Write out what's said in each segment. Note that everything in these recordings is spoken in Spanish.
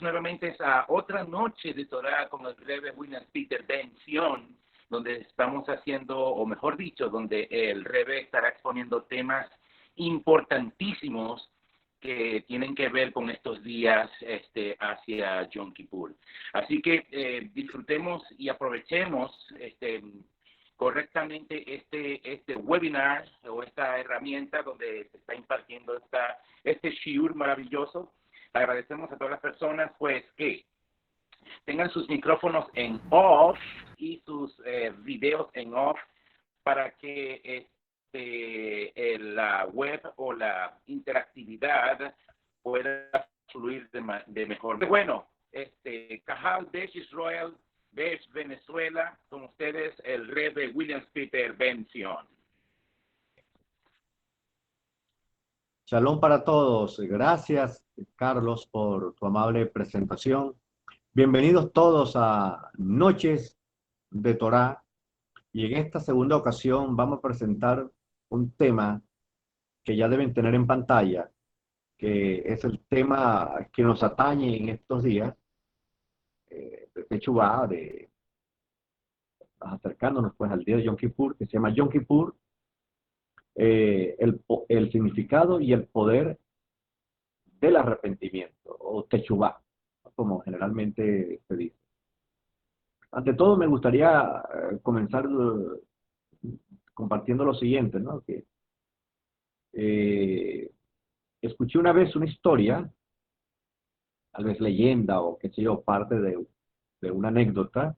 nuevamente a otra noche de Torah con el Rebbe William Peter Ben-Zion, donde estamos haciendo, o mejor dicho, donde el Rebbe estará exponiendo temas importantísimos que tienen que ver con estos días hacia Yom Kippur. Así que disfrutemos y aprovechemos correctamente este webinar o esta herramienta donde se está impartiendo este shiur maravilloso. Agradecemos a todas las personas pues que tengan sus micrófonos en off y sus videos en off para que la web o la interactividad pueda fluir de mejor. Bueno, Cajal, Besh Israel, Besh Venezuela, con ustedes el Rebbe William Peter Ben-Zion. Shalom para todos. Gracias, Carlos, por tu amable presentación. Bienvenidos todos a Noches de Torá. Y en esta segunda ocasión vamos a presentar un tema que ya deben tener en pantalla, que es el tema que nos atañe en estos días, de Techuvá, acercándonos pues al día de Yom Kippur, que se llama Yom Kippur, el significado y el poder del arrepentimiento, o Techuvá, como generalmente se dice. Ante todo, me gustaría comenzar compartiendo lo siguiente, ¿no? Que escuché una vez una historia, tal vez leyenda o qué sé yo, parte de una anécdota,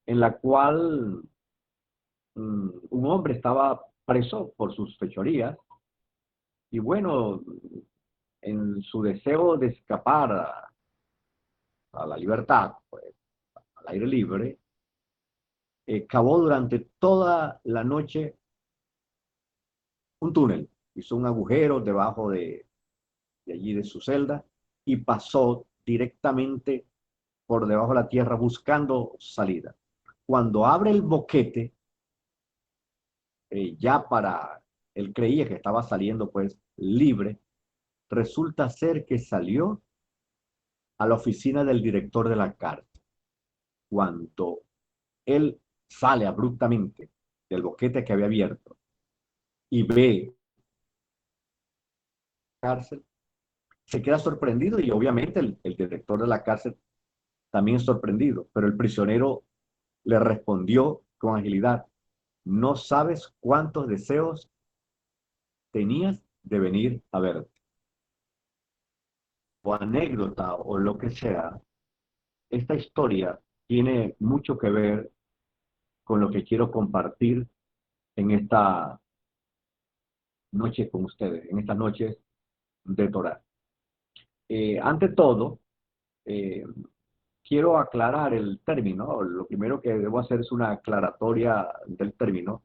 en la cual un hombre estaba preso por sus fechorías y bueno, en su deseo de escapar a la libertad, pues, al aire libre, cavó durante toda la noche un túnel, hizo un agujero debajo de allí de su celda y pasó directamente por debajo de la tierra buscando salida. Cuando abre el boquete, ya para, él creía que estaba saliendo pues libre, resulta ser que salió a la oficina del director de la cárcel. Cuando él sale abruptamente del boquete que había abierto y ve la cárcel, se queda sorprendido y obviamente el director de la cárcel también sorprendido, pero el prisionero le respondió con agilidad: no sabes cuántos deseos tenías de venir a verte. O anécdota o lo que sea, esta historia tiene mucho que ver con lo que quiero compartir en esta noche con ustedes, en estas noches de Torah. Ante todo, eh, quiero aclarar el término. Lo primero que debo hacer es una aclaratoria del término,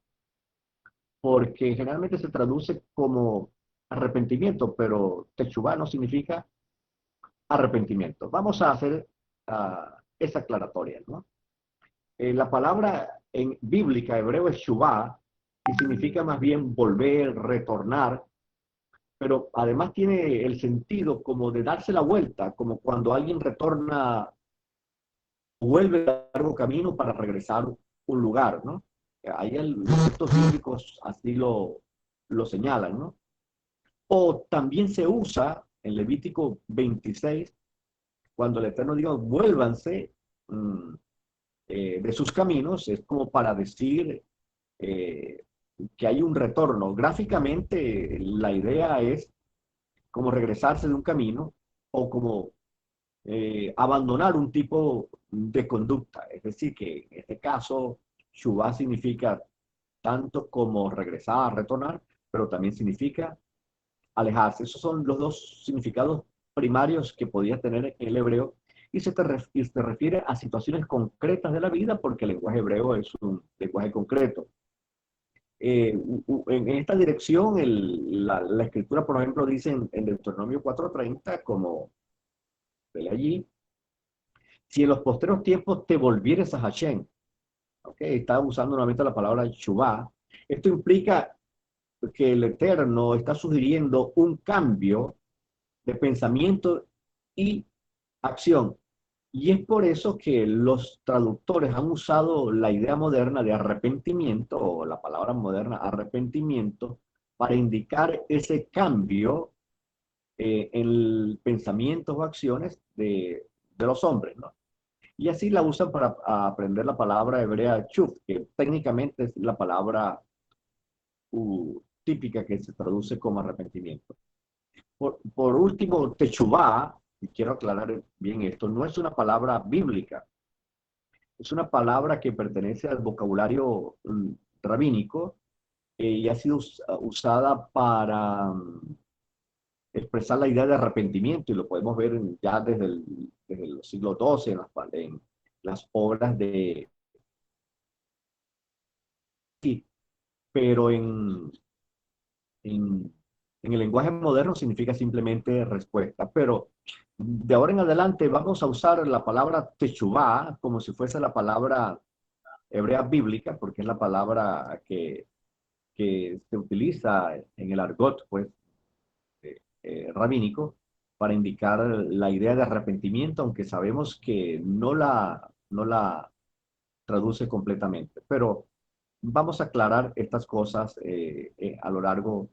porque generalmente se traduce como arrepentimiento, pero techuvá no significa arrepentimiento. Vamos a hacer esa aclaratoria, ¿no? La palabra en bíblica hebreo es shuvá, y significa más bien volver, retornar, pero además tiene el sentido como de darse la vuelta, como cuando alguien retorna, vuelve a largo camino para regresar a un lugar, ¿no? Ahí los textos bíblicos así lo señalan, ¿no? O también se usa en Levítico 26, cuando el Eterno diga, vuélvanse de sus caminos, es como para decir que hay un retorno. Gráficamente, la idea es como regresarse de un camino o como abandonar un tipo de conducta. Es decir, que en este caso, Shuvá significa tanto como regresar, retornar, pero también significa alejarse. Esos son los dos significados primarios que podía tener el hebreo, y se refiere a situaciones concretas de la vida, porque el lenguaje hebreo es un lenguaje concreto. En esta dirección, la escritura, por ejemplo, dice en Deuteronomio 4:30, como de allí, si en los posteros tiempos te volvieres a Hashem, ¿okay? Está usando nuevamente la palabra Shuvá. Esto implica que el Eterno está sugiriendo un cambio de pensamiento y acción. Y es por eso que los traductores han usado la idea moderna de arrepentimiento, o la palabra moderna arrepentimiento, para indicar ese cambio en pensamientos o acciones de los hombres, ¿no? Y así la usan para aprender la palabra hebrea chuf, que técnicamente es la palabra típica que se traduce como arrepentimiento. Por último, techubá, y quiero aclarar bien esto, no es una palabra bíblica, es una palabra que pertenece al vocabulario rabínico y ha sido usada para expresar la idea de arrepentimiento, y lo podemos ver ya desde el siglo XII en las obras de... Pero en, en el lenguaje moderno significa simplemente respuesta. Pero de ahora en adelante vamos a usar la palabra techubá como si fuese la palabra hebrea bíblica, porque es la palabra que se utiliza en el argot, pues, rabínico, para indicar la idea de arrepentimiento, aunque sabemos que no la traduce completamente. Pero vamos a aclarar estas cosas a lo largo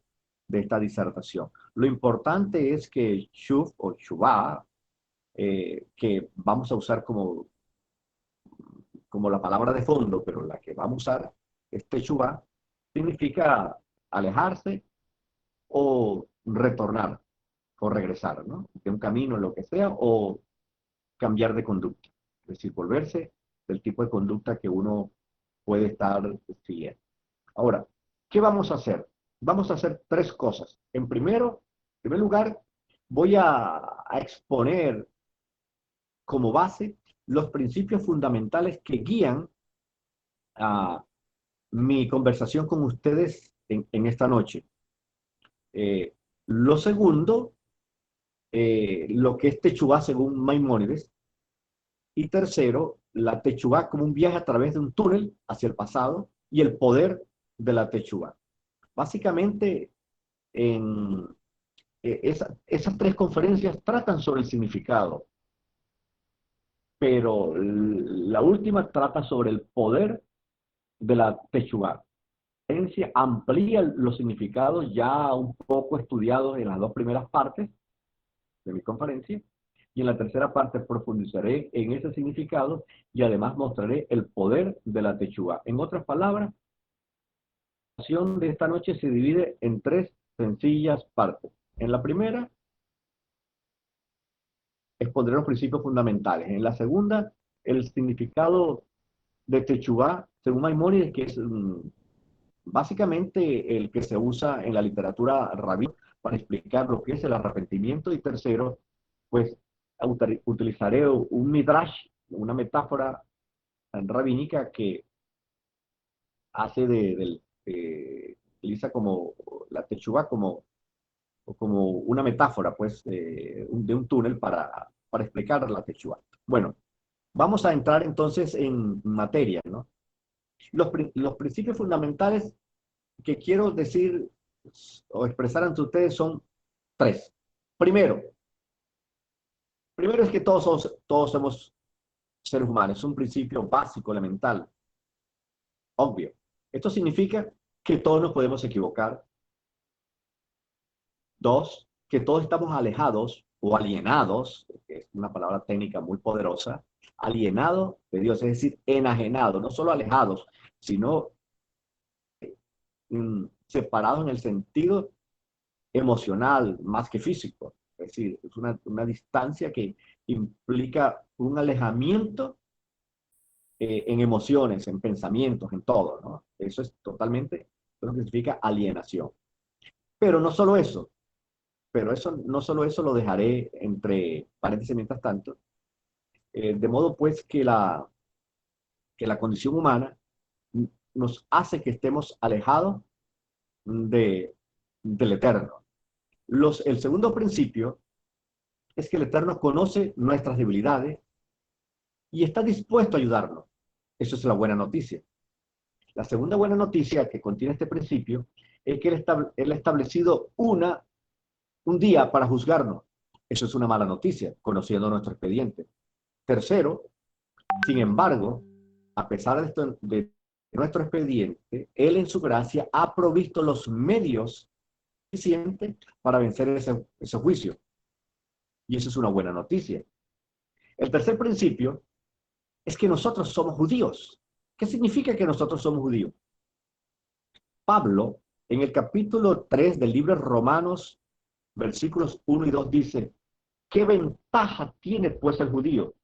de esta disertación. Lo importante es que shuf o shuvah, que vamos a usar como la palabra de fondo, pero la que vamos a usar, este shuvah, significa alejarse o retornar o regresar, ¿no? De un camino, lo que sea, o cambiar de conducta. Es decir, volverse del tipo de conducta que uno puede estar siguiendo. Ahora, ¿qué vamos a hacer? Vamos a hacer tres cosas. En primer lugar, voy a exponer como base los principios fundamentales que guían a mi conversación con ustedes en esta noche. Lo segundo, lo que es Techubá según Maimónides. Y tercero, la Techubá como un viaje a través de un túnel hacia el pasado y el poder de la Techubá. Básicamente, en esas tres conferencias tratan sobre el significado, pero la última trata sobre el poder de la Techubá. La conferencia amplía los significados ya un poco estudiados en las dos primeras partes de mi conferencia, y en la tercera parte profundizaré en ese significado y además mostraré el poder de la Techubá. En otras palabras, la sesión de esta noche se divide en tres sencillas partes. En la primera, expondré los principios fundamentales. En la segunda, el significado de Techubá, según Maimónides, que es básicamente el que se usa en la literatura rabínica para explicar lo que es el arrepentimiento. Y tercero, pues utilizaré un midrash, una metáfora rabínica que hace utiliza como la Techubá como una metáfora, pues, de un túnel para explicar la Techubá. Bueno, vamos a entrar entonces en materia, ¿no? Los principios fundamentales que quiero decir o expresar ante ustedes son tres. Primero, primero es que todos somos seres humanos, es un principio básico, elemental, obvio. Esto significa que todos nos podemos equivocar. Dos, que todos estamos alejados o alienados, que es una palabra técnica muy poderosa, alienados de Dios, es decir, enajenados, no solo alejados, sino separados en el sentido emocional más que físico. Es decir, es una distancia que implica un alejamiento en emociones, en pensamientos, en todo, ¿no? Eso es totalmente lo que significa alienación. Pero no solo eso, no solo eso lo dejaré entre paréntesis mientras tanto, de modo pues que la condición humana nos hace que estemos alejados de, del Eterno. El segundo principio es que el Eterno conoce nuestras debilidades y está dispuesto a ayudarnos. Eso es la buena noticia. La segunda buena noticia que contiene este principio es que Él ha establecido un día para juzgarnos. Eso es una mala noticia, conociendo nuestro expediente. Tercero, sin embargo, a pesar de nuestro expediente, Él en su gracia ha provisto los medios suficientes para vencer ese juicio. Y eso es una buena noticia. El tercer principio es que nosotros somos judíos. ¿Qué significa que nosotros somos judíos? Pablo, en el capítulo 3 del libro de Romanos, versículos 1 y 2, dice, ¿qué ventaja tiene pues el judío?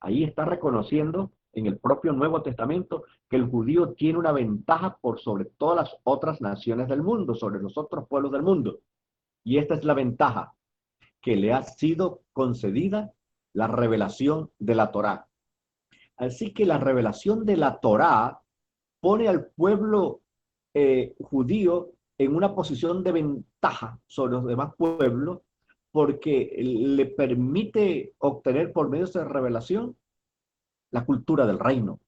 Ahí está reconociendo en el propio Nuevo Testamento que el judío tiene una ventaja por sobre todas las otras naciones del mundo, sobre los otros pueblos del mundo. Y esta es la ventaja, que le ha sido concedida la revelación de la Torá. Así que la revelación de la Torá pone al pueblo judío en una posición de ventaja sobre los demás pueblos porque le permite obtener por medio de esa revelación la cultura del reino,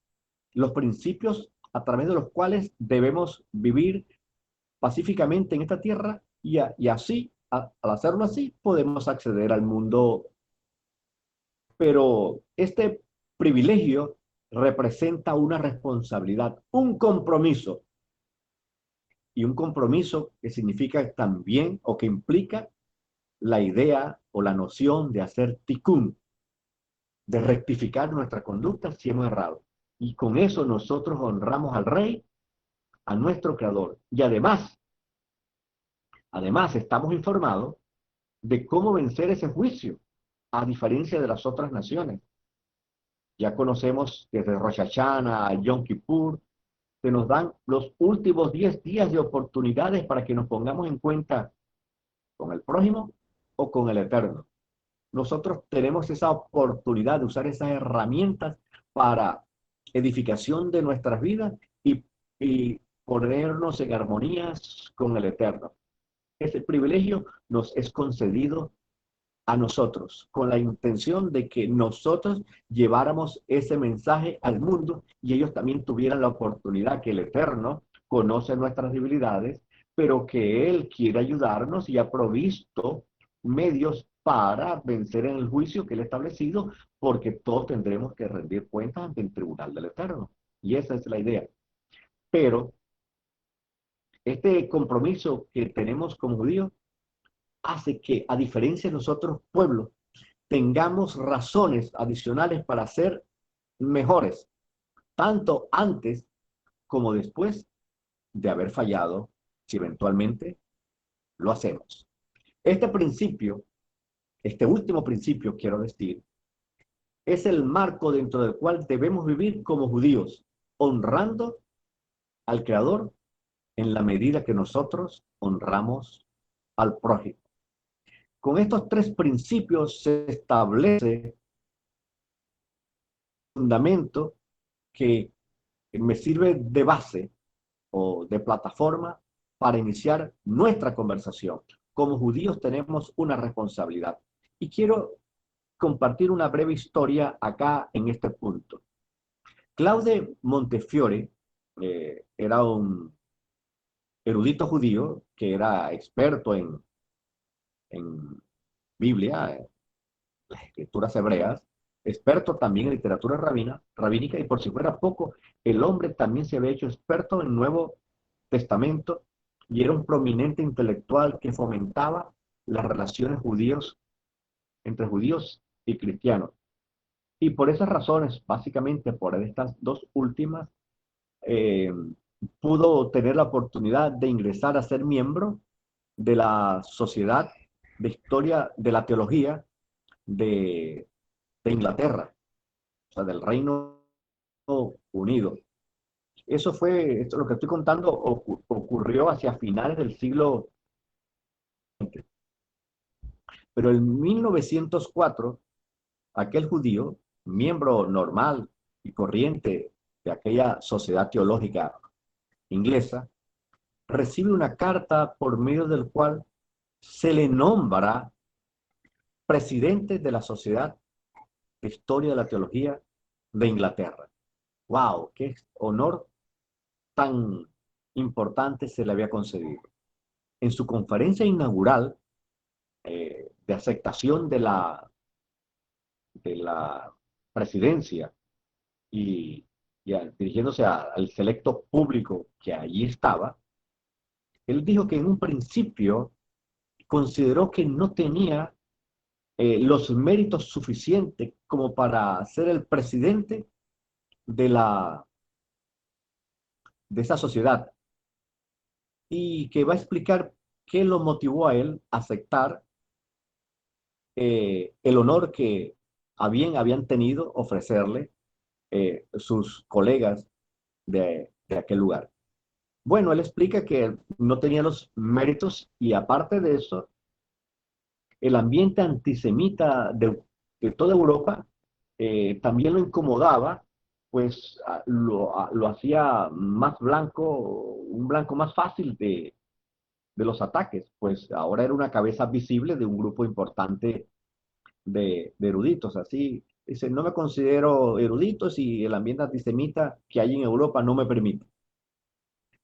los principios a través de los cuales debemos vivir pacíficamente en esta tierra y así, al hacerlo así, podemos acceder al mundo. Pero este privilegio representa una responsabilidad, un compromiso, y un compromiso que significa también o que implica la idea o la noción de hacer tikkun, de rectificar nuestra conducta si hemos errado. Y con eso nosotros honramos al Rey, a nuestro Creador. Y además estamos informados de cómo vencer ese juicio, a diferencia de las otras naciones. Ya conocemos desde Rosh Hashanah a Yom Kippur, se nos dan los últimos 10 días de oportunidades para que nos pongamos en cuenta con el prójimo o con el Eterno. Nosotros tenemos esa oportunidad de usar esas herramientas para edificación de nuestras vidas y ponernos en armonías con el Eterno. Ese privilegio nos es concedido a nosotros, con la intención de que nosotros lleváramos ese mensaje al mundo y ellos también tuvieran la oportunidad que el Eterno conoce nuestras debilidades, pero que Él quiere ayudarnos y ha provisto medios para vencer en el juicio que Él ha establecido, porque todos tendremos que rendir cuentas ante el tribunal del Eterno. Y esa es la idea. Pero este compromiso que tenemos como judíos hace que, a diferencia de los otros pueblos, tengamos razones adicionales para ser mejores, tanto antes como después de haber fallado, si eventualmente lo hacemos. Este principio, este último principio, quiero decir, es el marco dentro del cual debemos vivir como judíos, honrando al Creador en la medida que nosotros honramos al prójimo. Con estos tres principios se establece un fundamento que me sirve de base o de plataforma para iniciar nuestra conversación. Como judíos tenemos una responsabilidad. Y quiero compartir una breve historia acá en este punto. Claude Montefiore era un erudito judío que era experto en Biblia, las escrituras hebreas, experto también en literatura rabínica, y por si fuera poco, el hombre también se había hecho experto en el Nuevo Testamento y era un prominente intelectual que fomentaba las relaciones entre judíos y cristianos. Y por esas razones, básicamente por estas dos últimas, eh, pudo tener la oportunidad de ingresar a ser miembro de la Sociedad de Historia de la Teología de Inglaterra, o sea, del Reino Unido. Esto lo que estoy contando ocurrió hacia finales del siglo XX. Pero en 1904, aquel judío, miembro normal y corriente de aquella sociedad teológica inglesa, recibe una carta por medio del cual se le nombra presidente de la Sociedad de Historia de la Teología de Inglaterra. ¡Wow! ¡Qué honor tan importante se le había concedido! En su conferencia inaugural, de aceptación de la presidencia y, dirigiéndose al selecto público que allí estaba, él dijo que en un principio consideró que no tenía los méritos suficientes como para ser el presidente de, de esa sociedad y que va a explicar qué lo motivó a él a aceptar el honor que habían tenido ofrecerle sus colegas de aquel lugar. Bueno, él explica que no tenía los méritos y aparte de eso, el ambiente antisemita de toda Europa también lo incomodaba, pues lo hacía más blanco, un blanco más fácil de los ataques, pues ahora era una cabeza visible de un grupo importante de eruditos. Así, dice, no me considero erudito si el ambiente antisemita que hay en Europa no me permite.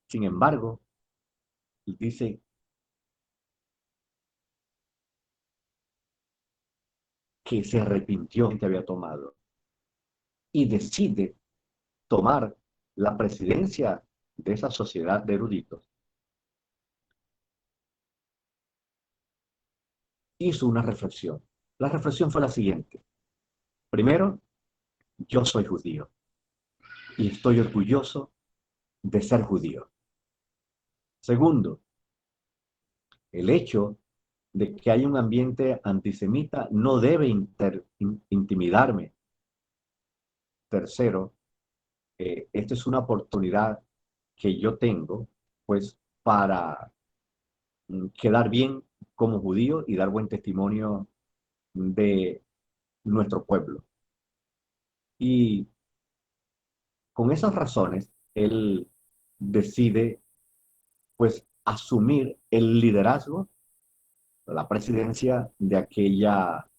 Sin embargo, dice que se arrepintió que había tomado y decide tomar la presidencia de esa sociedad de eruditos. Hizo una reflexión. La reflexión fue la siguiente. Primero, yo soy judío y estoy orgulloso de ser judío. Segundo, el hecho de que hay un ambiente antisemita no debe intimidarme. Tercero, esta es una oportunidad que yo tengo, pues, para quedar bien como judío y dar buen testimonio de nuestro pueblo. Y con esas razones, él decide, pues, asumir el liderazgo, la presidencia de aquella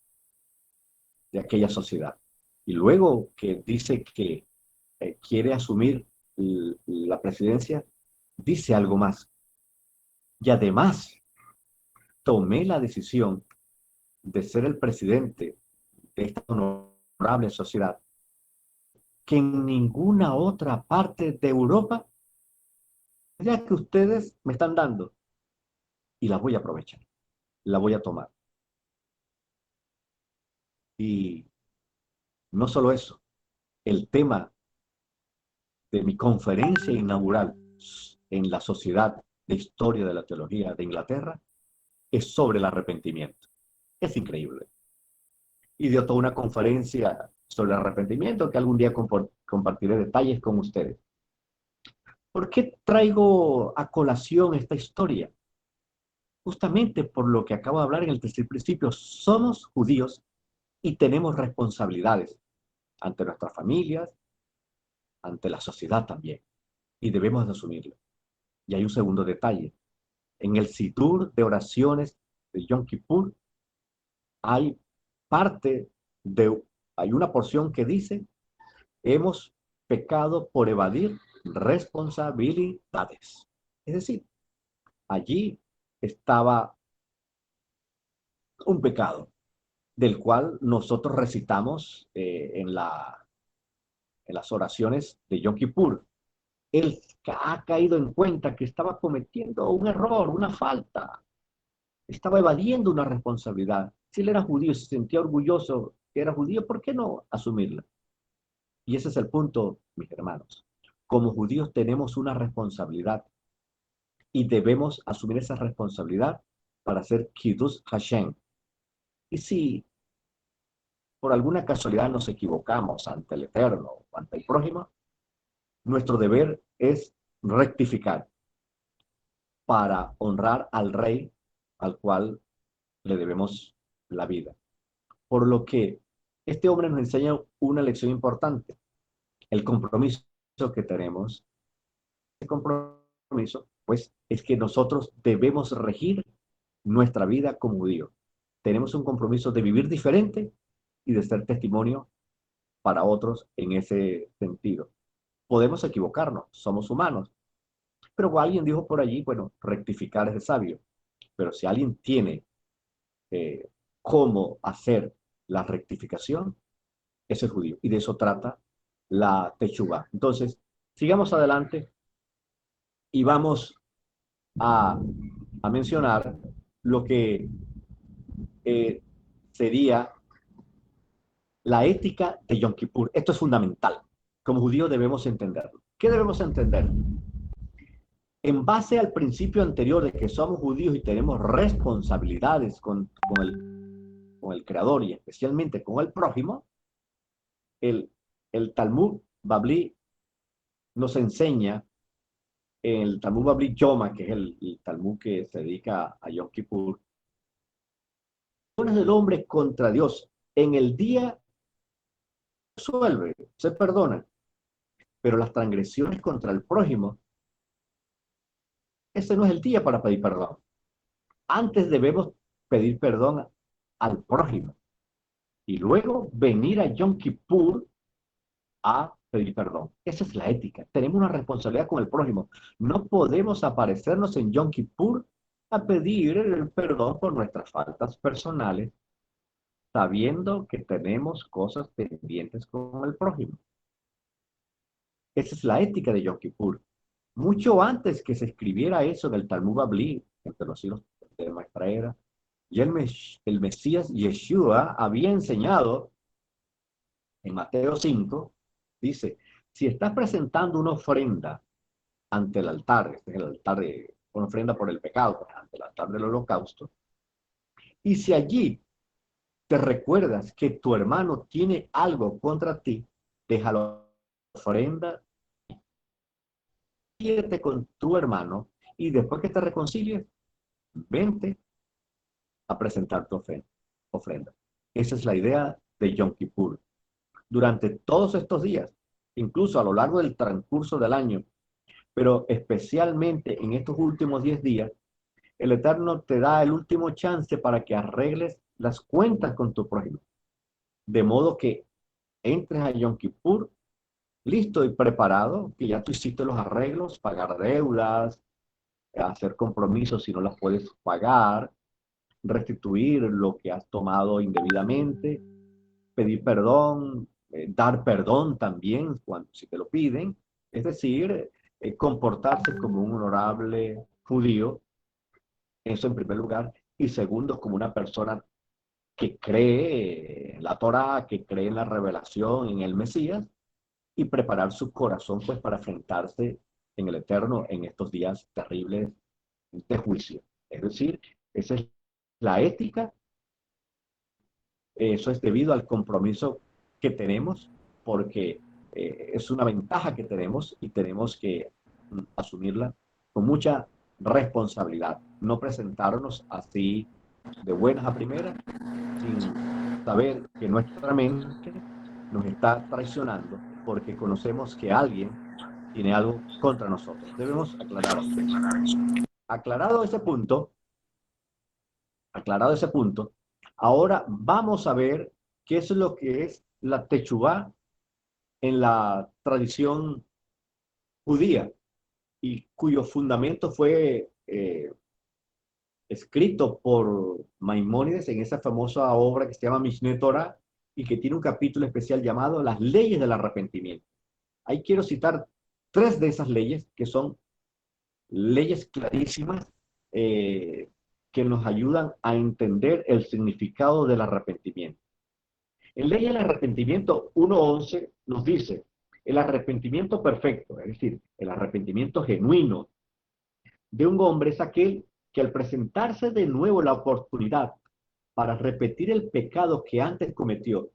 sociedad. Y luego que dice que quiere asumir la presidencia, dice algo más. Y además, tomé la decisión de ser el presidente de esta honorable sociedad que en ninguna otra parte de Europa, ya que ustedes me están dando, y la voy a aprovechar, la voy a tomar. Y no solo eso, el tema de mi conferencia inaugural en la Sociedad de Historia de la Teología de Inglaterra es sobre el arrepentimiento. Es increíble. Y dio toda una conferencia sobre el arrepentimiento que algún día compartiré detalles con ustedes. ¿Por qué traigo a colación esta historia? Justamente por lo que acabo de hablar en el tercer principio, somos judíos y tenemos responsabilidades ante nuestras familias, ante la sociedad también, y debemos de asumirlo. Y hay un segundo detalle. En el Sidur de oraciones de Yom Kippur hay parte de, hay una porción que dice, hemos pecado por evadir responsabilidades. Es decir, allí estaba un pecado del cual nosotros recitamos en las oraciones de Yom Kippur. Él ha caído en cuenta que estaba cometiendo un error, una falta, estaba evadiendo una responsabilidad. Si él era judío y se sentía orgulloso que era judío, ¿por qué no asumirla? Y ese es el punto, mis hermanos. Como judíos tenemos una responsabilidad y debemos asumir esa responsabilidad para hacer Kiddush Hashem. Y si por alguna casualidad nos equivocamos ante el Eterno o ante el prójimo, nuestro deber es rectificar para honrar al Rey al cual le debemos la vida. Por lo que este hombre nos enseña una lección importante, el compromiso que tenemos. El compromiso, pues, es que nosotros debemos regir nuestra vida como judíos. Tenemos un compromiso de vivir diferente y de ser testimonio para otros en ese sentido. Podemos equivocarnos, somos humanos, pero alguien dijo por allí, bueno, rectificar es de sabio, pero si alguien tiene eh, cómo hacer la rectificación, es el judío. Y de eso trata la Teshuvá. Entonces, sigamos adelante y vamos a, a mencionar lo que eh, sería la ética de Yom Kippur. Esto es fundamental. Como judíos debemos entenderlo. ¿Qué debemos entender? En base al principio anterior de que somos judíos y tenemos responsabilidades con el Creador y especialmente con el prójimo, el, el Talmud Babli nos enseña, el Talmud Babli Yoma, que es el Talmud que se dedica a Yom Kippur, del hombre contra Dios en el día resuelve, se perdona, pero las transgresiones contra el prójimo, ese no es el día para pedir perdón. Antes debemos pedir perdón al prójimo y luego venir a Yom Kippur a pedir perdón. Esa es la ética. Tenemos una responsabilidad con el prójimo. No podemos aparecernos en Yom Kippur a pedir el perdón por nuestras faltas personales, sabiendo que tenemos cosas pendientes con el prójimo. Esa es la ética de Yom Kippur. Mucho antes que se escribiera eso del Talmud Babli, entre los siglos de nuestra era, ya el Mesías Yeshua había enseñado en Mateo 5, dice, si estás presentando una ofrenda ante el altar, este es el altar de una ofrenda por el pecado, pues, ante el altar del holocausto, y si allí te recuerdas que tu hermano tiene algo contra ti, deja la ofrenda, irte con tu hermano y después que te reconcilies, vente a presentar tu ofrenda. Esa es la idea de Yom Kippur. Durante todos estos días, incluso a lo largo del transcurso del año, pero especialmente en estos últimos 10 días, el Eterno te da el último chance para que arregles las cuentas con tu prójimo. De modo que entres a Yom Kippur listo y preparado, que ya tú hiciste los arreglos, pagar deudas, hacer compromisos si no las puedes pagar, restituir lo que has tomado indebidamente, pedir perdón, dar perdón también cuando si te lo piden, es decir, comportarse como un honorable judío, eso en primer lugar, y segundo, como una persona que cree en la Torá, que cree en la revelación, en el Mesías, y preparar su corazón pues para enfrentarse en el Eterno en estos días terribles de juicio. Es decir, esa es la ética. Eso es debido al compromiso que tenemos, porque es una ventaja que tenemos y tenemos que asumirla con mucha responsabilidad. No presentarnos así de buenas a primeras, sin saber que nuestra mente nos está traicionando porque conocemos que alguien tiene algo contra nosotros. Debemos aclarar eso. Aclarado ese punto, aclarado ese punto, ahora vamos a ver qué es lo que es la techubá en la tradición judía y cuyo fundamento fue escrito por Maimónides en esa famosa obra que se llama Mishneh Torah y que tiene un capítulo especial llamado Las leyes del arrepentimiento. Ahí quiero citar tres de esas leyes que son leyes clarísimas que nos ayudan a entender el significado del arrepentimiento. En Ley del Arrepentimiento 1.11 nos dice, el arrepentimiento perfecto, es decir, el arrepentimiento genuino de un hombre es aquel que al presentarse de nuevo la oportunidad para repetir el pecado que antes cometió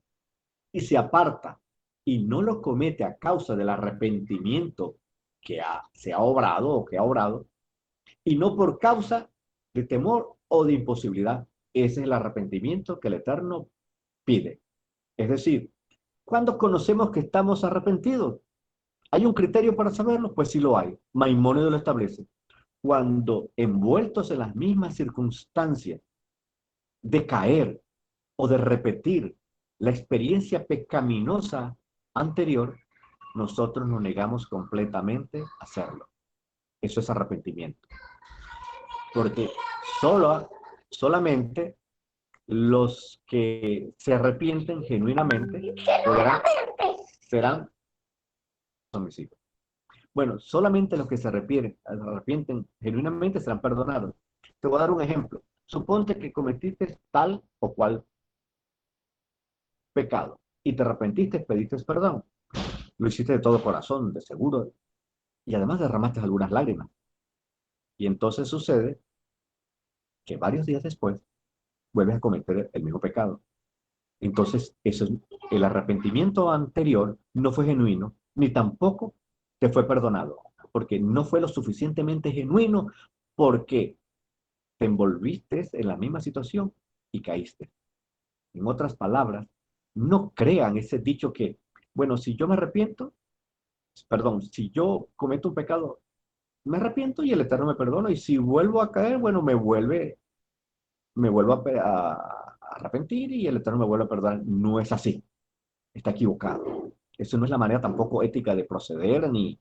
y se aparta y no lo comete a causa del arrepentimiento se ha obrado o que ha obrado, y no por causa de temor o de imposibilidad. Ese es el arrepentimiento que el Eterno pide. Es decir, ¿cuándo conocemos que estamos arrepentidos? ¿Hay un criterio para saberlo? Pues sí lo hay. Maimónides lo establece. Cuando envueltos en las mismas circunstancias de caer o de repetir la experiencia pecaminosa anterior, nosotros nos negamos completamente a hacerlo. Eso es arrepentimiento. Porque solamente los que se arrepienten genuinamente serán, son mis hijos. Bueno, solamente los que se arrepienten genuinamente serán perdonados. Te voy a dar un ejemplo. Suponte que cometiste tal o cual pecado y te arrepentiste, pediste perdón. Lo hiciste de todo corazón, de seguro, y además derramaste algunas lágrimas. Y entonces sucede que varios días después vuelves a cometer el mismo pecado. Entonces, el arrepentimiento anterior no fue genuino, ni tampoco te fue perdonado, porque no fue lo suficientemente genuino, porque te envolviste en la misma situación y caíste. En otras palabras, no crean ese dicho que, bueno, si yo me arrepiento, perdón, si yo cometo un pecado, me arrepiento y el Eterno me perdona, y si vuelvo a caer, bueno, me vuelvo a arrepentir y el Eterno me vuelve a perdonar. No es así, está equivocado. Eso no es la manera tampoco ética de proceder ni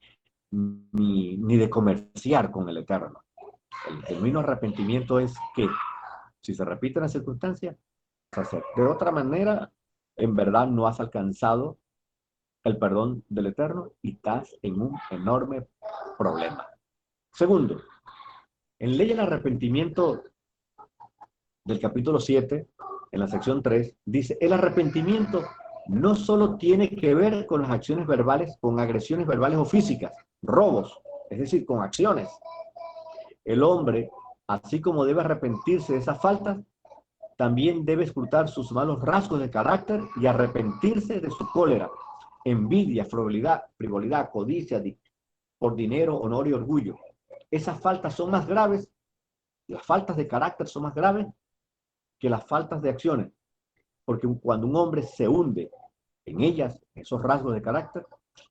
de comerciar con el Eterno. El genuino arrepentimiento es que, si se repiten las circunstancias, hacer. De otra manera, en verdad no has alcanzado el perdón del Eterno y estás en un enorme problema. Segundo, en ley del arrepentimiento del capítulo 7, en la sección 3, dice, el arrepentimiento no solo tiene que ver con las acciones verbales, con agresiones verbales o físicas, robos, es decir, con acciones. El hombre, así como debe arrepentirse de esas faltas, también debe escrutar sus malos rasgos de carácter y arrepentirse de su cólera, envidia, frivolidad, codicia, por dinero, honor y orgullo. Esas faltas son más graves, las faltas de carácter son más graves que las faltas de acciones, porque cuando un hombre se hunde en ellas, esos rasgos de carácter,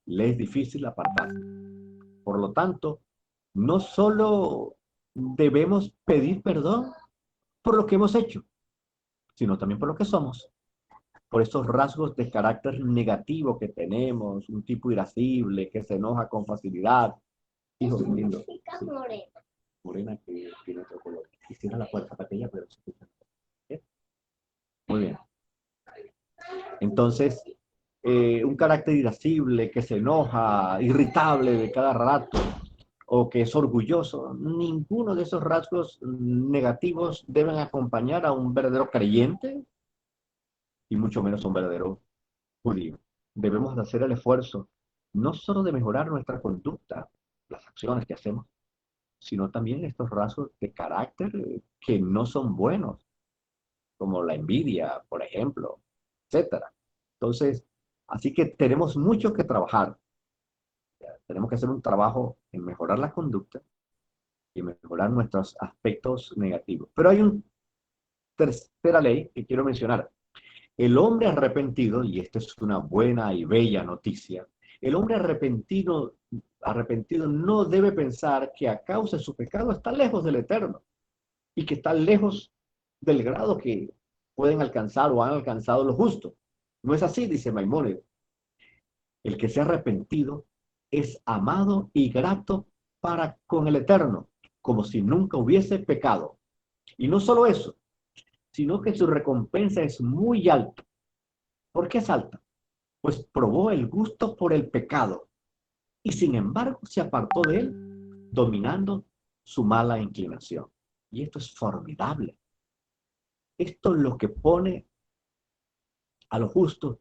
le es difícil apartarse. Por lo tanto, no solo debemos pedir perdón por lo que hemos hecho, sino también por lo que somos, por esos rasgos de carácter negativo que tenemos, un tipo irascible, que se enoja con facilidad. Hijo, qué lindo. Morena que tiene otro color. Quisiera la puerta para que ella, pero se escucha. Muy bien. Entonces, un carácter irascible, que se enoja, irritable de cada rato, o que es orgulloso, ninguno de esos rasgos negativos deben acompañar a un verdadero creyente y mucho menos a un verdadero judío. Debemos de hacer el esfuerzo no solo de mejorar nuestra conducta, las acciones que hacemos, sino también estos rasgos de carácter que no son buenos, como la envidia, por ejemplo, etcétera. Entonces, así que tenemos mucho que trabajar. Tenemos que hacer un trabajo en mejorar la conducta y mejorar nuestros aspectos negativos. Pero hay una tercera ley que quiero mencionar. El hombre arrepentido, y esta es una buena y bella noticia, el hombre arrepentido no debe pensar que a causa de su pecado está lejos del Eterno y que está lejos del grado que pueden alcanzar o han alcanzado los justos. No es así, dice Maimónides. El que se ha arrepentido es amado y grato para con el Eterno, como si nunca hubiese pecado. Y no solo eso, sino que su recompensa es muy alta. ¿Por qué es alta? Pues probó el gusto por el pecado y sin embargo se apartó de él, dominando su mala inclinación. Y esto es formidable. Esto es lo que pone a los justos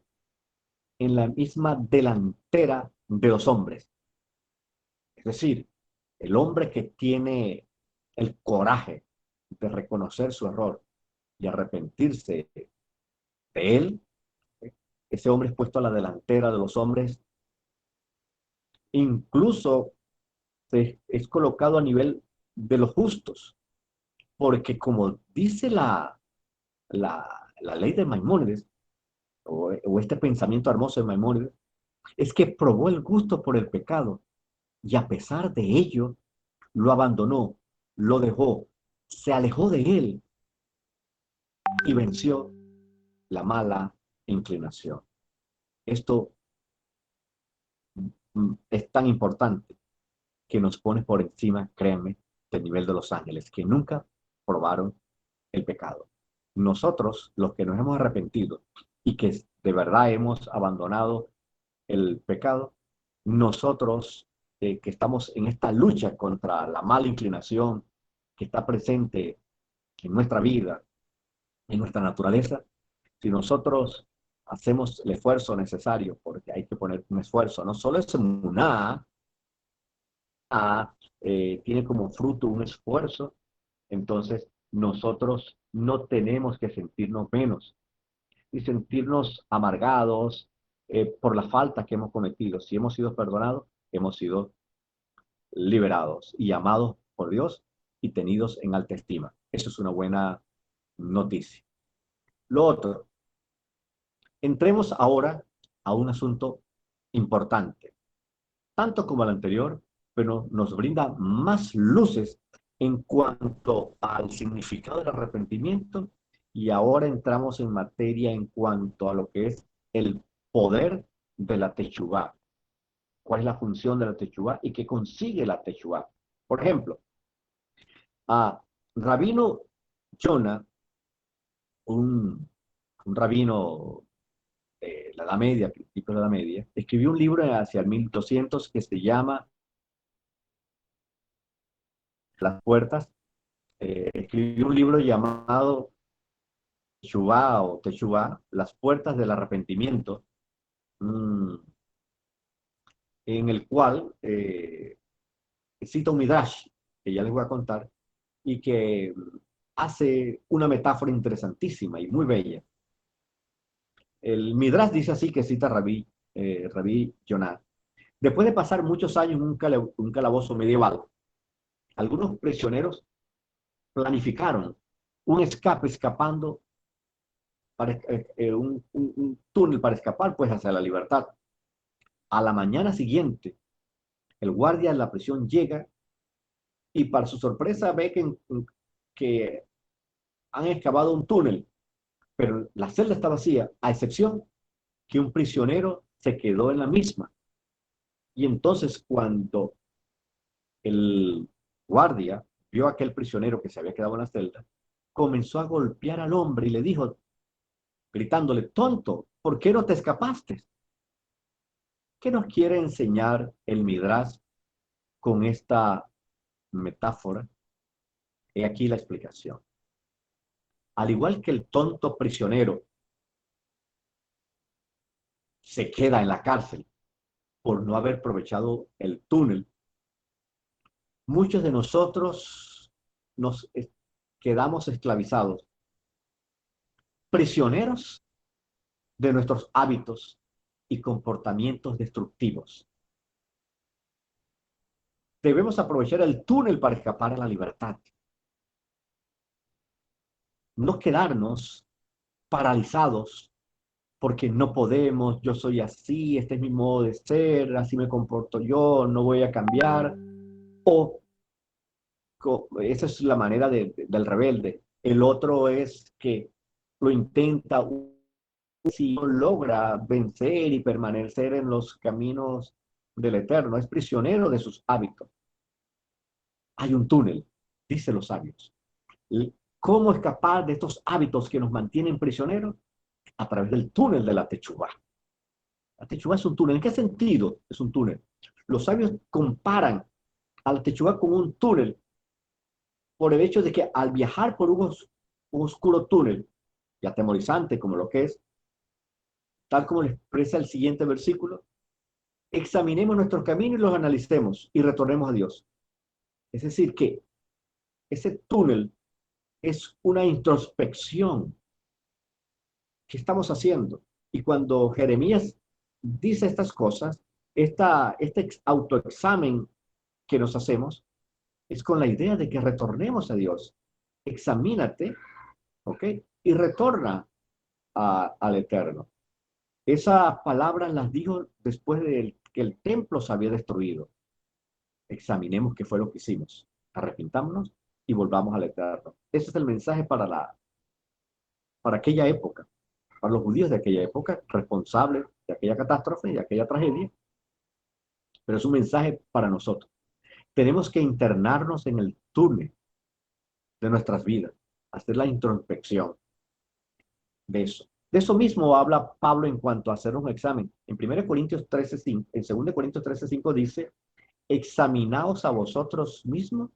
en la misma delantera de los hombres. Es decir, el hombre que tiene el coraje de reconocer su error y arrepentirse de él, ese hombre es puesto a la delantera de los hombres, incluso es colocado a nivel de los justos, porque como dice la ley de Maimónides, o este pensamiento hermoso de Maimónides, es que probó el gusto por el pecado y a pesar de ello lo abandonó, lo dejó, se alejó de él y venció la mala inclinación. Esto es tan importante que nos pone por encima, créanme, del nivel de los ángeles, que nunca probaron el pecado. nosotros, los que nos hemos arrepentido y que de verdad hemos abandonado el pecado, nosotros que estamos en esta lucha contra la mala inclinación que está presente en nuestra vida, en nuestra naturaleza, si nosotros hacemos el esfuerzo necesario, porque hay que poner un esfuerzo, no solo es emuná, tiene como fruto un esfuerzo, entonces nosotros no tenemos que sentirnos menos y sentirnos amargados por la falta que hemos cometido. Si hemos sido perdonados, hemos sido liberados y amados por Dios y tenidos en alta estima. Eso es una buena noticia. Lo otro, entremos ahora a un asunto importante, tanto como el anterior, pero nos brinda más luces en cuanto al significado del arrepentimiento y ahora entramos en materia en cuanto a lo que es el poder de la techubá. ¿Cuál es la función de la techubá y qué consigue la techubá? Por ejemplo, a Rabino Jonah, un rabino de la Edad Media, principios de la Edad Media, escribió un libro hacia el 1200 que se llama Las Puertas. Escribió un libro llamado Teshuvá o Teshuvá, Las Puertas del Arrepentimiento, en el cual cita un midrash, que ya les voy a contar, y que hace una metáfora interesantísima y muy bella. El midrash dice así, que cita Rabí Yonah. Después de pasar muchos años en un calabozo medieval, algunos prisioneros planificaron un escape escapando para un túnel para escapar pues hacia la libertad. A la mañana siguiente, el guardia de la prisión llega y para su sorpresa ve que han excavado un túnel, pero la celda está vacía, a excepción que un prisionero se quedó en la misma. Y entonces cuando el guardia vio a aquel prisionero que se había quedado en la celda, comenzó a golpear al hombre y le dijo, gritándole, tonto, ¿por qué no te escapaste? ¿Qué nos quiere enseñar el Midrash con esta metáfora? He aquí la explicación. Al igual que el tonto prisionero se queda en la cárcel por no haber aprovechado el túnel, muchos de nosotros nos quedamos esclavizados, prisioneros de nuestros hábitos y comportamientos destructivos. Debemos aprovechar el túnel para escapar a la libertad. No quedarnos paralizados porque no podemos, yo soy así, este es mi modo de ser, así me comporto yo, no voy a cambiar. O esa es la manera del rebelde. El otro es que lo intenta, si no logra vencer y permanecer en los caminos del Eterno, es prisionero de sus hábitos. Hay un túnel, dicen los sabios. ¿Cómo escapar de estos hábitos que nos mantienen prisioneros? A través del túnel de la techubá. La techubá es un túnel. ¿En qué sentido es un túnel? Los sabios comparan a la techubá con un túnel por el hecho de que al viajar por un oscuro túnel, y atemorizante como lo que es, tal como le expresa el siguiente versículo, examinemos nuestros caminos y los analicemos y retornemos a Dios. Es decir, que ese túnel es una introspección que estamos haciendo. Y cuando Jeremías dice estas cosas, este autoexamen que nos hacemos es con la idea de que retornemos a Dios. Examínate, ¿ok? Y retorna al Eterno. Esas palabras las dijo después de que el templo se había destruido. Examinemos qué fue lo que hicimos. Arrepintámonos y volvamos al Eterno. Ese es el mensaje para aquella época, para los judíos de aquella época, responsables de aquella catástrofe y de aquella tragedia. Pero es un mensaje para nosotros. Tenemos que internarnos en el túnel de nuestras vidas, hacer la introspección. de eso. De eso mismo habla Pablo en cuanto a hacer un examen. En 1 Corintios 13:5, en 2 Corintios 13:5 dice, examinaos a vosotros mismos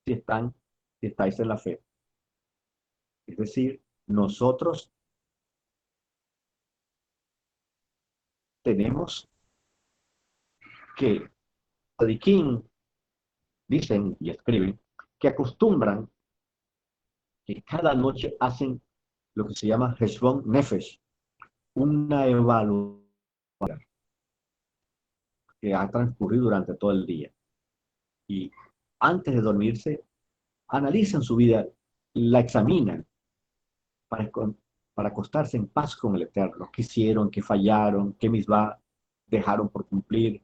si si estáis en la fe. Es decir, nosotros tenemos que, King dicen y escriben, que acostumbran que cada noche hacen lo que se llama Heshbon Nefesh, una evaluación que ha transcurrido durante todo el día. Y antes de dormirse, analizan su vida, la examinan para, para acostarse en paz con el Eterno. ¿Qué hicieron? ¿Qué fallaron? ¿Qué misbah dejaron por cumplir?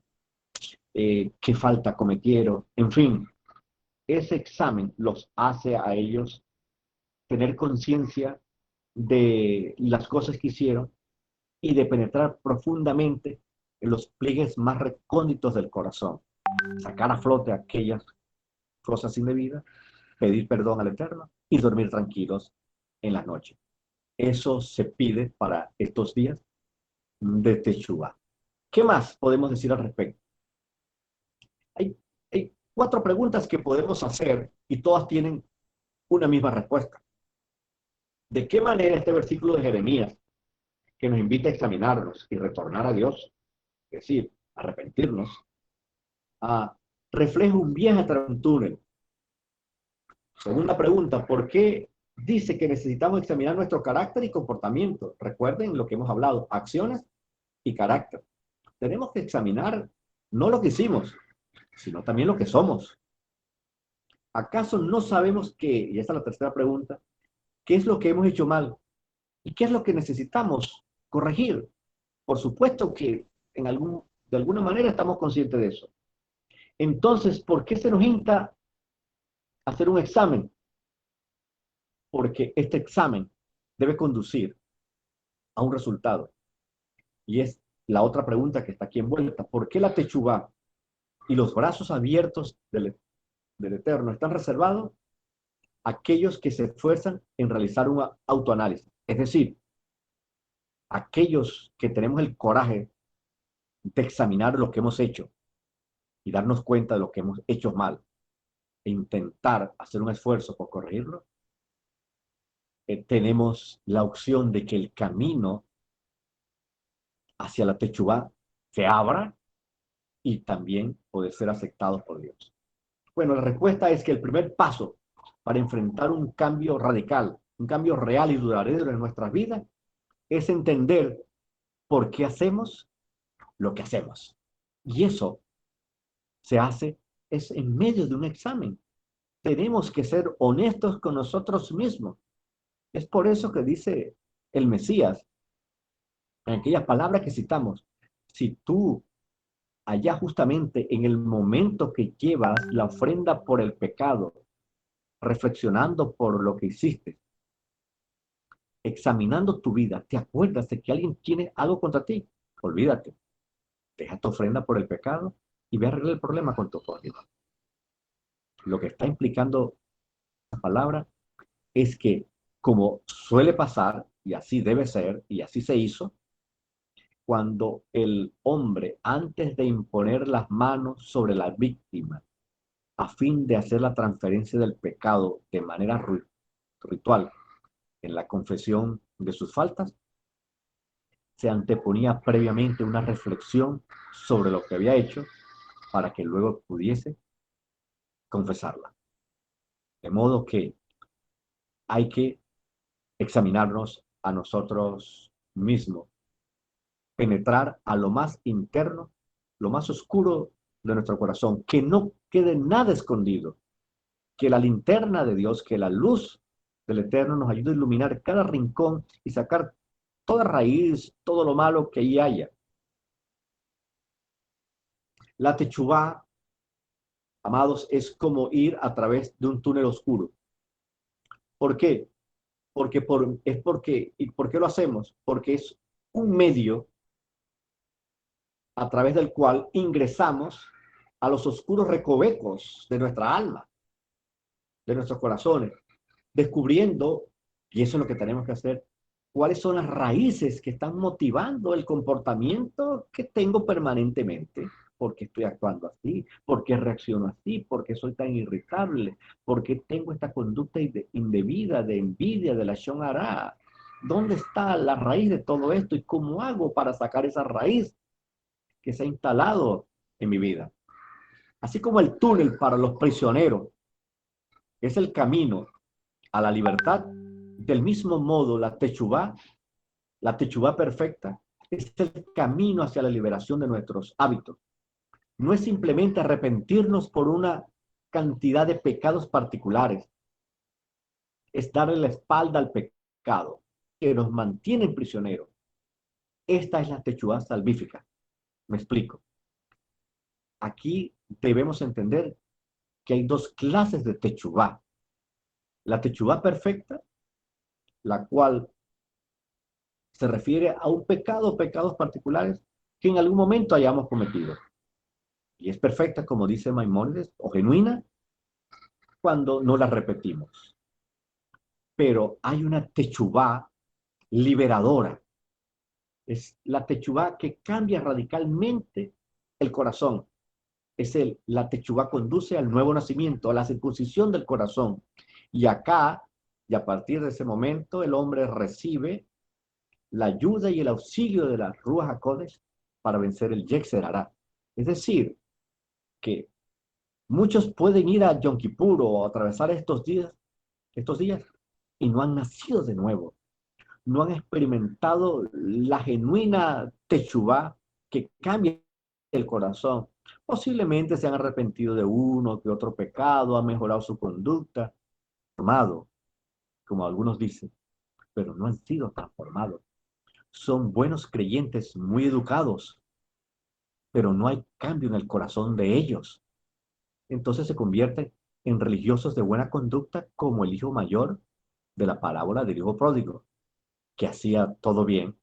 ¿Qué falta cometieron? En fin, ese examen los hace a ellos tener conciencia de las cosas que hicieron y de penetrar profundamente en los pliegues más recónditos del corazón, sacar a flote aquellas cosas indebidas, pedir perdón al Eterno y dormir tranquilos en la noche. Eso se pide para estos días de Teshuvah. ¿Qué más podemos decir al respecto? Hay 4 preguntas que podemos hacer y todas tienen una misma respuesta. ¿De qué manera este versículo de Jeremías, que nos invita a examinarnos y retornar a Dios, es decir, arrepentirnos, refleja un viaje a través de un túnel? Segunda pregunta, ¿por qué dice que necesitamos examinar nuestro carácter y comportamiento? Recuerden lo que hemos hablado, acciones y carácter. Tenemos que examinar no lo que hicimos, sino también lo que somos. ¿Acaso no sabemos qué, y esta es la tercera pregunta, qué es lo que hemos hecho mal y qué es lo que necesitamos corregir? Por supuesto que de alguna manera estamos conscientes de eso. Entonces, ¿por qué se nos insta a hacer un examen? Porque este examen debe conducir a un resultado. Y es la otra pregunta que está aquí envuelta. ¿Por qué la techubá y los brazos abiertos del Eterno están reservados a aquellos que se esfuerzan en realizar un autoanálisis? Es decir, aquellos que tenemos el coraje de examinar lo que hemos hecho y darnos cuenta de lo que hemos hecho mal e intentar hacer un esfuerzo por corregirlo, tenemos la opción de que el camino hacia la techubá se abra y también poder ser aceptados por Dios. Bueno, la respuesta es que el primer paso para enfrentar un cambio radical, un cambio real y duradero en nuestras vidas, es entender por qué hacemos lo que hacemos. Y eso se hace es en medio de un examen. Tenemos que ser honestos con nosotros mismos. Es por eso que dice el Mesías, en aquellas palabras que citamos, si tú allá justamente en el momento que llevas la ofrenda por el pecado, reflexionando por lo que hiciste, examinando tu vida, te acuerdas de que alguien tiene algo contra ti, olvídate, deja tu ofrenda por el pecado y ve a arreglar el problema con tu prójimo. Lo que está implicando la palabra es que, como suele pasar, y así debe ser, y así se hizo, cuando el hombre, antes de imponer las manos sobre la víctima, a fin de hacer la transferencia del pecado de manera ritual en la confesión de sus faltas, se anteponía previamente una reflexión sobre lo que había hecho para que luego pudiese confesarla. De modo que hay que examinarnos a nosotros mismos, penetrar a lo más interno, lo más oscuro de nuestro corazón, que no quede nada escondido, que la linterna de Dios, que la luz del Eterno nos ayude a iluminar cada rincón y sacar toda raíz, todo lo malo que ahí haya. La techubá, amados, es como ir a través de un túnel oscuro. ¿Por qué? ¿Y por qué lo hacemos? Porque es un medio a través del cual ingresamos a los oscuros recovecos de nuestra alma, de nuestros corazones, descubriendo, y eso es lo que tenemos que hacer, cuáles son las raíces que están motivando el comportamiento que tengo permanentemente. ¿Por qué estoy actuando así? ¿Por qué reacciono así? ¿Por qué soy tan irritable? ¿Por qué tengo esta conducta indebida, de envidia, de la Shon Hará? ¿Dónde está la raíz de todo esto? ¿Y cómo hago para sacar esa raíz que se ha instalado en mi vida? Así como el túnel para los prisioneros es el camino a la libertad, del mismo modo la techubá perfecta, es el camino hacia la liberación de nuestros hábitos. No es simplemente arrepentirnos por una cantidad de pecados particulares, es darle la espalda al pecado que nos mantiene prisioneros. Esta es la techubá salvífica. Me explico. Aquí debemos entender que hay dos clases de techubá. La techubá perfecta, la cual se refiere a un pecado o pecados particulares que en algún momento hayamos cometido. Y es perfecta, como dice Maimónides, o genuina, cuando no la repetimos. Pero hay una techubá liberadora. Es la techubá que cambia radicalmente el corazón. La techubá conduce al nuevo nacimiento, a la circuncisión del corazón. Y acá, y a partir de ese momento, el hombre recibe la ayuda y el auxilio de la Ruach HaKodesh para vencer el Yetzer Hará. Es decir, que muchos pueden ir a Yom Kippur o atravesar estos días y no han nacido de nuevo, no han experimentado la genuina techubá que cambia el corazón. Posiblemente se han arrepentido de uno que otro pecado, han mejorado su conducta, formado, como algunos dicen, pero no han sido transformados. Son buenos creyentes, muy educados, pero no hay cambio en el corazón de ellos. Entonces se convierten en religiosos de buena conducta como el hijo mayor de la parábola del hijo pródigo, que hacía todo bien,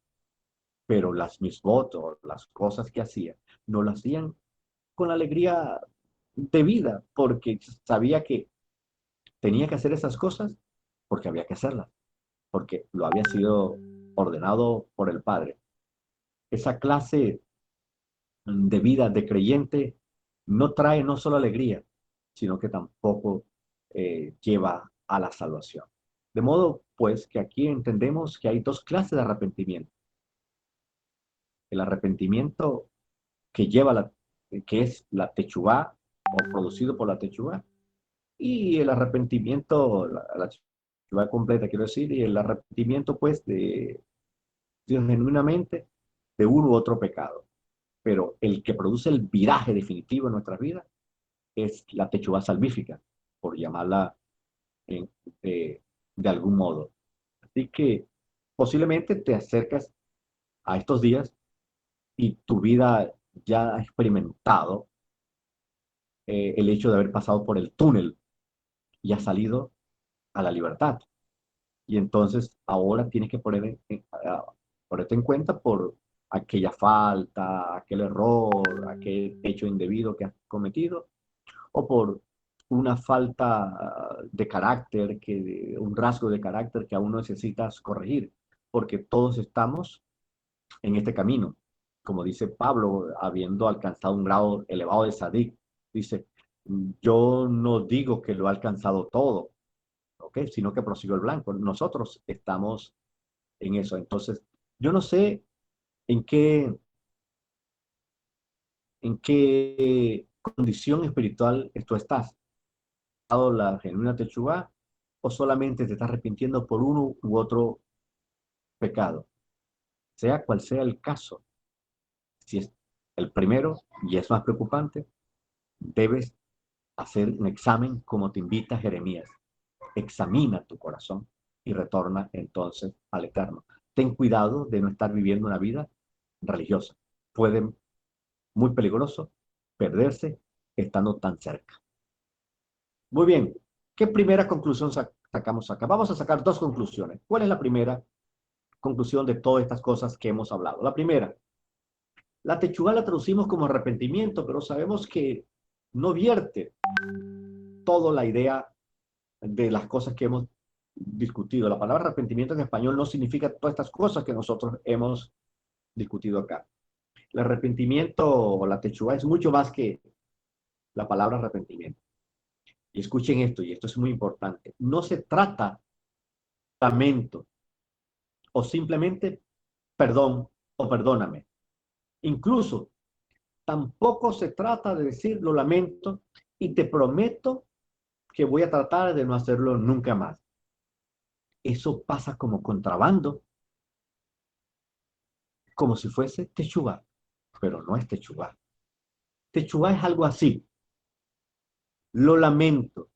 pero las misbot o las cosas que hacía, no lo hacían con alegría de vida, porque sabía que tenía que hacer esas cosas porque había que hacerlas, porque lo había sido ordenado por el Padre. Esa clase de vida de creyente no trae no solo alegría, sino que tampoco lleva a la salvación. De modo, pues, que aquí entendemos que hay dos clases de arrepentimiento. El arrepentimiento que lleva que es la techubá, o producido por la techubá, y el arrepentimiento, la techubá completa, quiero decir, y el arrepentimiento, pues, de Dios genuinamente de uno u otro pecado. Pero el que produce el viraje definitivo en nuestras vidas es la techubá salvífica, por llamarla en- de, de algún modo. Así que posiblemente te acercas a estos días y tu vida ya ha experimentado el hecho de haber pasado por el túnel y ha salido a la libertad. Y entonces ahora tienes que ponerte en cuenta por aquella falta, aquel error, aquel hecho indebido que has cometido, o por una falta de carácter, un rasgo de carácter que aún necesitas corregir, porque todos estamos en este camino. Como dice Pablo, habiendo alcanzado un grado elevado de sadik, dice, yo no digo que lo ha alcanzado todo, ¿ok? Sino que prosigo el blanco. Nosotros estamos en eso. Entonces, yo no sé en qué, en qué condición espiritual tú estás. ¿Has la genuina techubá o solamente te estás arrepintiendo por uno u otro pecado? Sea cual sea el caso, si es el primero y es más preocupante, debes hacer un examen como te invita Jeremías. Examina tu corazón y retorna entonces al Eterno. Ten cuidado de no estar viviendo una vida religiosa. Puede, muy peligroso, perderse estando tan cerca. Muy bien, ¿qué primera conclusión sacamos acá? Vamos a sacar dos conclusiones. ¿Cuál es la primera conclusión de todas estas cosas que hemos hablado? La primera, la techubá la traducimos como arrepentimiento, pero sabemos que no vierte toda la idea de las cosas que hemos discutido. La palabra arrepentimiento en español no significa todas estas cosas que nosotros hemos discutido acá. El arrepentimiento o la techuvá es mucho más que la palabra arrepentimiento. Y escuchen esto, y esto es muy importante. No se trata de lamento o simplemente perdón o perdóname. Incluso tampoco se trata de decir lo lamento y te prometo que voy a tratar de no hacerlo nunca más. Eso pasa como contrabando, como si fuese techuvá, pero no es techuvá. Techuvá es algo así. Lo lamento.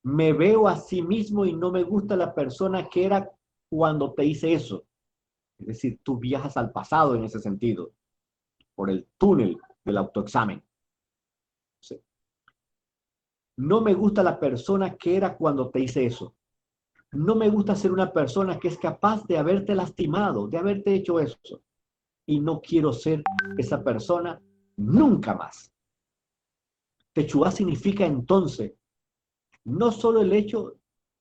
Me veo a sí mismo y no me gusta la persona que era cuando te hice eso. Es decir, tú viajas al pasado en ese sentido, por el túnel del autoexamen. Sí. No me gusta la persona que era cuando te hice eso. No me gusta ser una persona que es capaz de haberte lastimado, de haberte hecho eso. Y no quiero ser esa persona nunca más. Techuvá significa entonces no solo el hecho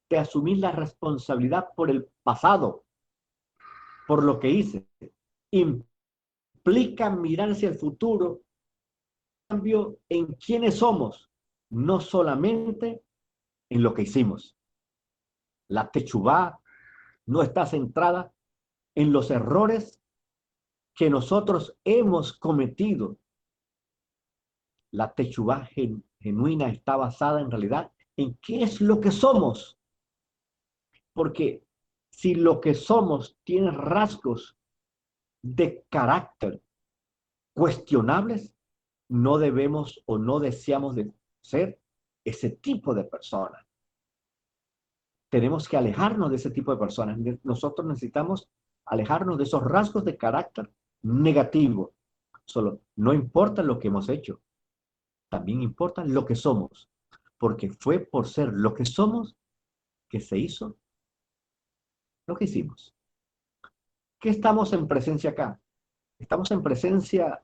de asumir la responsabilidad por el pasado, por lo que hice, implica mirar hacia el futuro, cambio en quiénes somos, no solamente en lo que hicimos. La techuvá no está centrada en los errores que nosotros hemos cometido. La techuvá genuina está basada en realidad en qué es lo que somos. Porque si lo que somos tiene rasgos de carácter cuestionables, no debemos o no deseamos de ser ese tipo de persona. Tenemos que alejarnos de ese tipo de personas. Nosotros necesitamos alejarnos de esos rasgos de carácter negativo. Solo no importa lo que hemos hecho, también importa lo que somos, porque fue por ser lo que somos que se hizo lo que hicimos. ¿Qué estamos en presencia acá? Estamos en presencia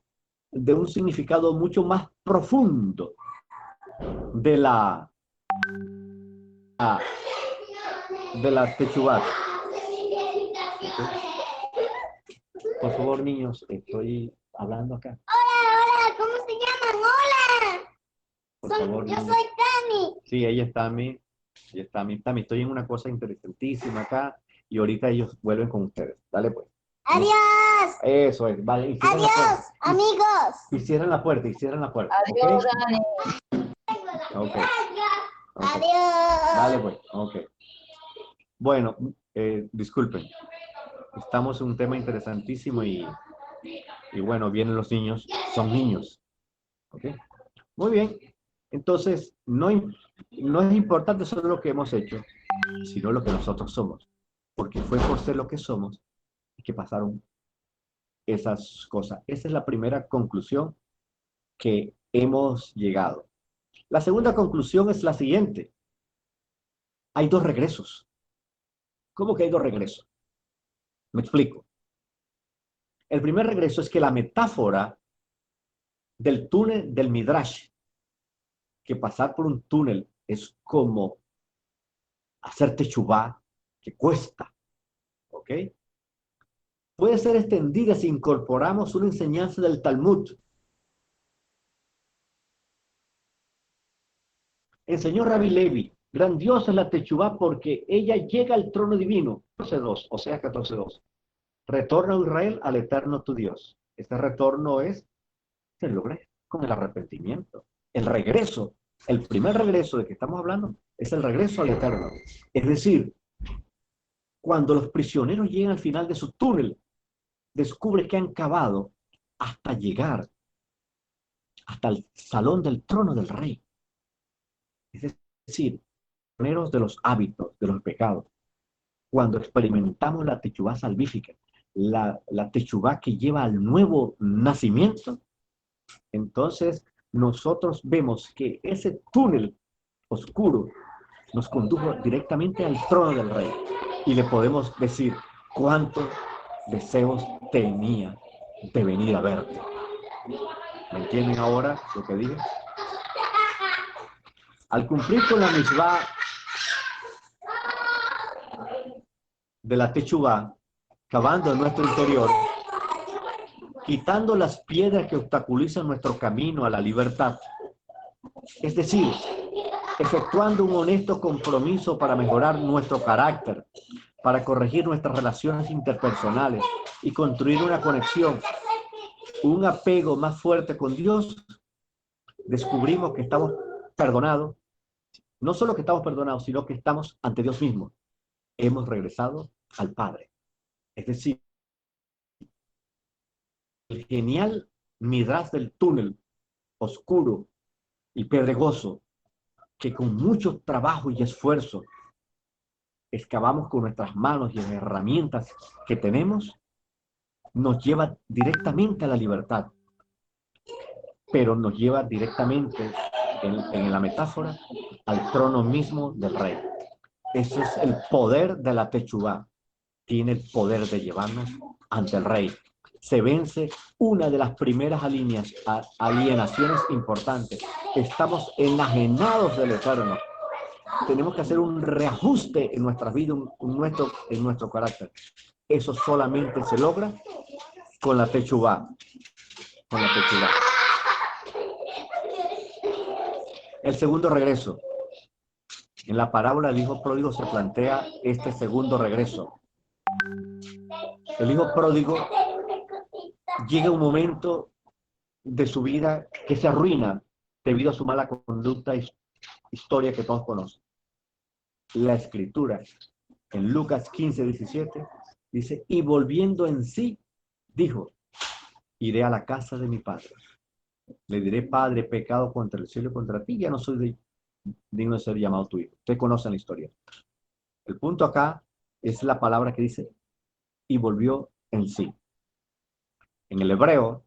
de un significado mucho más profundo de la techuvá. Por favor, niños, estoy hablando acá. Hola, ¿cómo se llaman? Hola. Por favor, Yo niños. soy Tami. Sí, ella es Tami. Ella es Tami. Tami, estoy en una cosa interesantísima acá y ahorita ellos vuelven con ustedes. Dale, pues. Adiós. Eso es. Vale, y cierran la Adiós, puerta. amigos. Y cierran la puerta, y cierran la puerta. Adiós, ¿Ok? Dani. Ok. Adiós. Dale, pues. Ok. Bueno, disculpen. Estamos en un tema interesantísimo y bueno, vienen los niños. Son niños. ¿Ok? Muy bien. Entonces, no es importante solo lo que hemos hecho, sino lo que nosotros somos. Porque fue por ser lo que somos que pasaron esas cosas. Esa es la primera conclusión que hemos llegado. La segunda conclusión es la siguiente. Hay dos regresos. ¿Cómo que hay dos regresos? Me explico. El primer regreso es que la metáfora del túnel del Midrash, que pasar por un túnel es como hacer techuvá, que cuesta, ¿ok? Puede ser extendida si incorporamos una enseñanza del Talmud. Enseñó Rabbi Levi, grandiosa es la techuvá porque ella llega al trono divino. 14:2, o sea 14:2. Retorna a Israel al eterno tu Dios. Este retorno se logra con el arrepentimiento. El regreso, el primer regreso de que estamos hablando, es el regreso al eterno. Es decir, cuando los prisioneros llegan al final de su túnel, descubre que han cavado hasta llegar hasta el salón del trono del rey. Es decir, prisioneros de los hábitos, de los pecados. Cuando experimentamos la techuvá salvífica, la techuvá que lleva al nuevo nacimiento, entonces nosotros vemos que ese túnel oscuro nos condujo directamente al trono del rey y le podemos decir cuántos deseos tenía de venir a verte. ¿Me entienden ahora lo que dije? Al cumplir con la misvá, de la Techuvá, cavando en nuestro interior, quitando las piedras que obstaculizan nuestro camino a la libertad. Es decir, efectuando un honesto compromiso para mejorar nuestro carácter, para corregir nuestras relaciones interpersonales y construir una conexión, un apego más fuerte con Dios, descubrimos que estamos perdonados. No solo que estamos perdonados, sino que estamos ante Dios mismo. Hemos regresado al Padre. Es decir, el genial midrash del túnel oscuro y pedregoso que con mucho trabajo y esfuerzo excavamos con nuestras manos y las herramientas que tenemos, nos lleva directamente a la libertad, pero nos lleva directamente, en la metáfora, al trono mismo del Rey. Ese es el poder de la Techuvá. Tiene el poder de llevarnos ante el Rey. Se vence una de las primeras alienaciones importantes. Estamos enajenados del Eterno. Tenemos que hacer un reajuste en nuestra vida, en nuestro carácter. Eso solamente se logra con la Techuvá. Con la Techuvá. El segundo regreso. En la parábola del hijo pródigo se plantea este segundo regreso. El hijo pródigo llega un momento de su vida que se arruina debido a su mala conducta, historia que todos conocen. La escritura en Lucas 15:17 dice, y volviendo en sí, dijo, iré a la casa de mi padre. Le diré, Padre, he pecado contra el cielo y contra ti, ya no soy digno de ser llamado tu hijo. Ustedes conocen la historia. El punto acá es la palabra que dice, y volvió en sí. En el hebreo,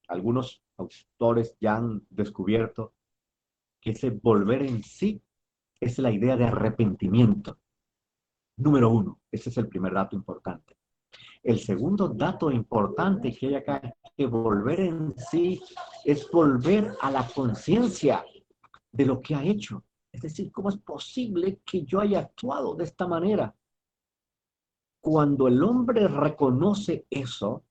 algunos autores ya han descubierto que ese volver en sí es la idea de arrepentimiento. Número uno, ese es el primer dato importante. El segundo dato importante que hay acá es que volver en sí es volver a la conciencia de lo que ha hecho. Es decir, ¿cómo es posible que yo haya actuado de esta manera? Cuando el hombre reconoce eso,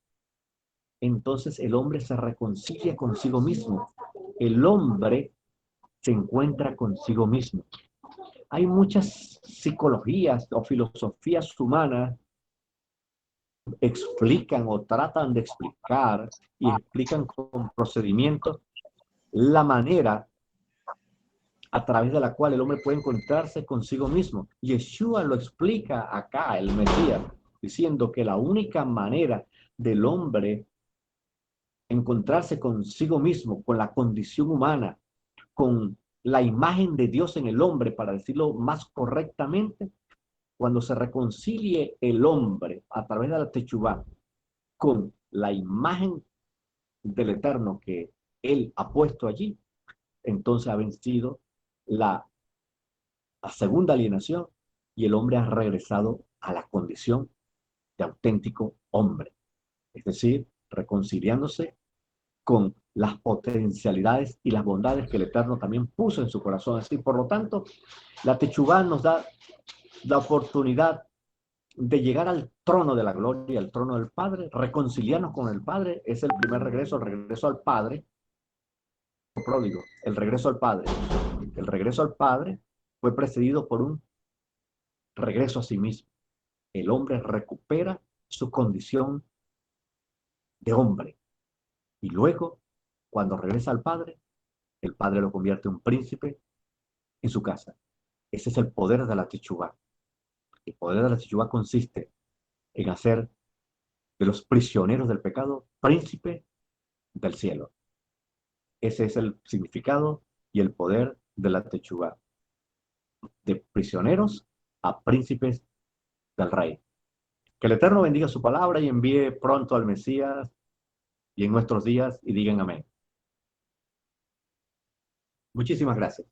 entonces el hombre se reconcilia consigo mismo. El hombre se encuentra consigo mismo. Hay muchas psicologías o filosofías humanas que explican o tratan de explicar y explican con procedimientos la manera a través de la cual el hombre puede encontrarse consigo mismo. Yeshua lo explica acá, el Mesías, diciendo que la única manera del hombre encontrarse consigo mismo, con la condición humana, con la imagen de Dios en el hombre, para decirlo más correctamente, cuando se reconcilie el hombre a través de la Techuvá con la imagen del Eterno que Él ha puesto allí, entonces ha vencido la segunda alienación y el hombre ha regresado a la condición de auténtico hombre. Es decir, reconciliándose con las potencialidades y las bondades que el Eterno también puso en su corazón. Así, por lo tanto, la Techuvá nos da la oportunidad de llegar al trono de la gloria, al trono del Padre, reconciliarnos con el Padre. Es el primer regreso, el regreso al Padre, pródigo, el regreso al Padre. El regreso al Padre fue precedido por un regreso a sí mismo. El hombre recupera su condición de hombre. Y luego, cuando regresa al Padre, el Padre lo convierte en un príncipe en su casa. Ese es el poder de la Techuvá. El poder de la Techuvá consiste en hacer de los prisioneros del pecado príncipe del cielo. Ese es el significado y el poder de la Techuvá. De prisioneros a príncipes del Rey. Que el Eterno bendiga su palabra y envíe pronto al Mesías y en nuestros días y digan amén. Muchísimas gracias.